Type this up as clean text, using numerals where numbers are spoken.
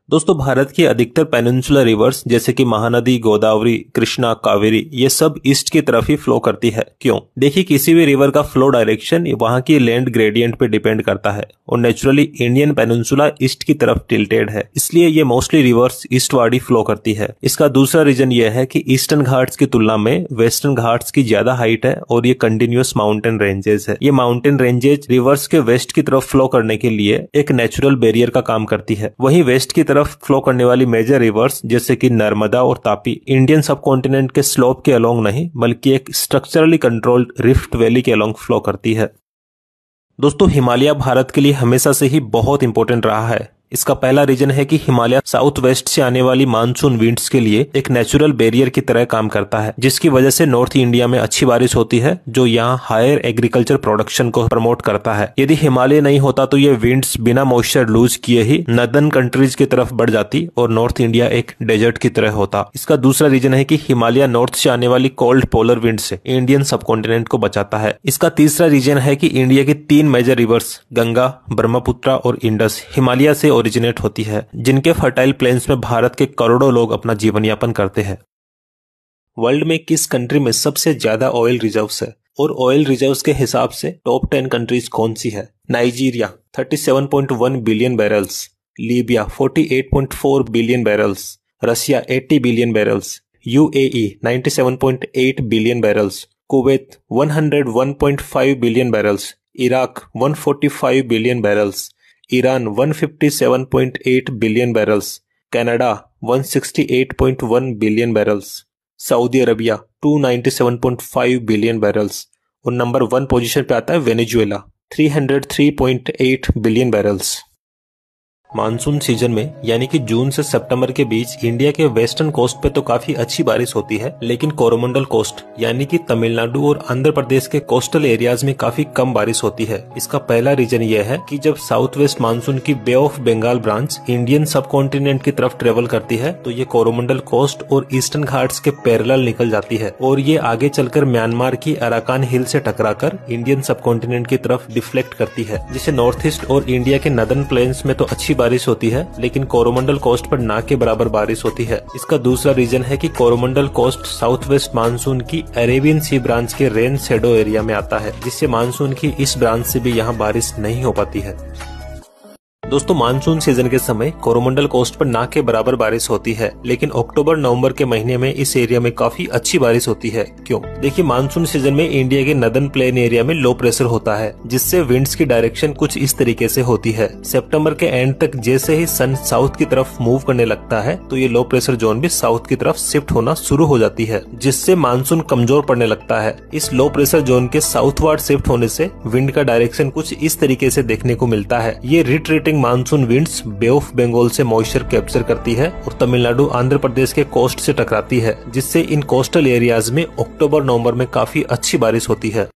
दोस्तों भारत की अधिकतर पेनिनसुलर रिवर्स जैसे कि महानदी, गोदावरी, कृष्णा, कावेरी ये सब ईस्ट की तरफ ही फ्लो करती है। क्यों? देखिए किसी भी रिवर का फ्लो डायरेक्शन वहां की लैंड ग्रेडियंट पे डिपेंड करता है और नेचुरली इंडियन पेनिनसुला ईस्ट की तरफ टिल्टेड है, इसलिए ये मोस्टली रिवर्स ईस्टवार्ड फ्लो करती है। इसका दूसरा रीजन ये है कि ईस्टर्न घाट्स की तुलना में वेस्टर्न घाट्स की ज्यादा हाइट है और ये कंटिन्यूअस माउंटेन रेंजेस है। ये माउंटेन रेंजेस रिवर्स के वेस्ट की तरफ फ्लो करने के लिए एक नेचुरल बैरियर का काम करती है। वहीं वेस्ट की तरफ फ्लो करने वाली मेजर रिवर्स जैसे कि नर्मदा और तापी इंडियन सब कॉन्टिनेंट के स्लोप के अलोंग नहीं बल्कि एक स्ट्रक्चरली कंट्रोल्ड रिफ्ट वैली के अलोंग फ्लो करती है। दोस्तों हिमालय भारत के लिए हमेशा से ही बहुत इंपॉर्टेंट रहा है। इसका पहला रीजन है कि हिमालय साउथ वेस्ट से आने वाली मानसून विंड्स के लिए एक नेचुरल बैरियर की तरह काम करता है, जिसकी वजह से नॉर्थ इंडिया में अच्छी बारिश होती है जो यहाँ हायर एग्रीकल्चर प्रोडक्शन को प्रमोट करता है। यदि हिमालय नहीं होता तो ये विंड्स बिना मॉइस्चर लूज किए ही नदर्न कंट्रीज की तरफ बढ़ जाती और नॉर्थ इंडिया एक डेजर्ट की तरह होता। इसका दूसरा रीजन है कि हिमालय नॉर्थ से आने वाली कोल्ड पोलर विंड से इंडियन सब कॉन्टिनेंट को बचाता है। इसका तीसरा रीजन है कि इंडिया की 3 मेजर रिवर्स गंगा, ब्रह्मपुत्र और इंडस हिमालय से ओरिजिनेट होती है, जिनके फर्टाइल प्लेन्स में भारत के करोड़ों लोग अपना जीवन यापन करते हैं। वर्ल्ड में किस कंट्री में सबसे ज्यादा ऑयल रिजर्व्स है और ऑयल रिजर्व्स के हिसाब से टॉप 10 कंट्रीज कौन सी है? Nigeria 37.1 billion barrels, Libya 48.4 billion barrels, Russia 80 billion barrels, UAE 97.8 billion barrels, Kuwait 101.5 billion barrels, Iraq 145 billion barrels, Iran 157.8 billion barrels, Canada 168.1 billion barrels, Saudi Arabia 297.5 billion barrels और number 1 position पे आता है Venezuela 303.8 billion barrels. Monsoon season में यानी कि जून से सितंबर के बीच India के वेस्टर्न कोस्ट पे तो काफी अच्छी बारिश होती है, लेकिन कोरोमंडल कोस्ट यानी कि तमिलनाडु और आंध्र प्रदेश के कोस्टल एरियाज में काफी कम बारिश होती है। इसका पहला रीजन यह है कि जब साउथ वेस्ट मानसून की बे ऑफ बंगाल ब्रांच इंडियन सब कॉन्टिनेंट की तरफ ट्रेवल करती है तो ये कोरोमंडल कोस्ट और ईस्टर्न घाट्स के पैरेलल निकल जाती है और ये आगे चलकर म्यांमार की अराकान हिल से टकराकर इंडियन सब कॉन्टिनेंट की तरफ डिफ्लेक्ट करती है, जिससे नॉर्थ ईस्ट और इंडिया के नदर्न प्लेन्स में तो अच्छी बारिश होती है लेकिन कोरोमंडल कोस्ट पर ना के बराबर बारिश होती है। इसका दूसरा रीजन है कि Coromandel coast south west monsoon की अरेबियन सी ब्रांच के रेन शेडो एरिया में आता है, जिससे मानसून की इस ब्रांच से भी यहाँ बारिश नहीं हो पाती है। दोस्तों मानसून सीजन के समय कोरोमंडल कोस्ट पर ना के बराबर बारिश होती है, लेकिन अक्टूबर नवंबर के महीने में इस एरिया में काफी अच्छी बारिश होती है। क्यों? देखिए मानसून सीजन में इंडिया के नदर्न प्लेन एरिया में लो प्रेशर होता है, जिससे विंड्स की डायरेक्शन कुछ इस तरीके से होती है। सितंबर के एंड तक जैसे ही सन साउथ की तरफ मूव करने लगता है तो ये लो प्रेशर जोन भी साउथ की तरफ शिफ्ट होना शुरू हो जाती है, जिससे मानसून कमजोर पड़ने लगता है। इस लो प्रेशर जोन के साउथवर्ड शिफ्ट होने से विंड का डायरेक्शन कुछ इस तरीके से देखने को मिलता है। ये retreating monsoon winds bay of Bengal से मॉइस्चर कैप्चर करती है और तमिलनाडु आंध्र प्रदेश के कोस्ट से टकराती है, जिससे इन कोस्टल एरियाज में अक्टूबर नवंबर में काफी अच्छी बारिश होती है।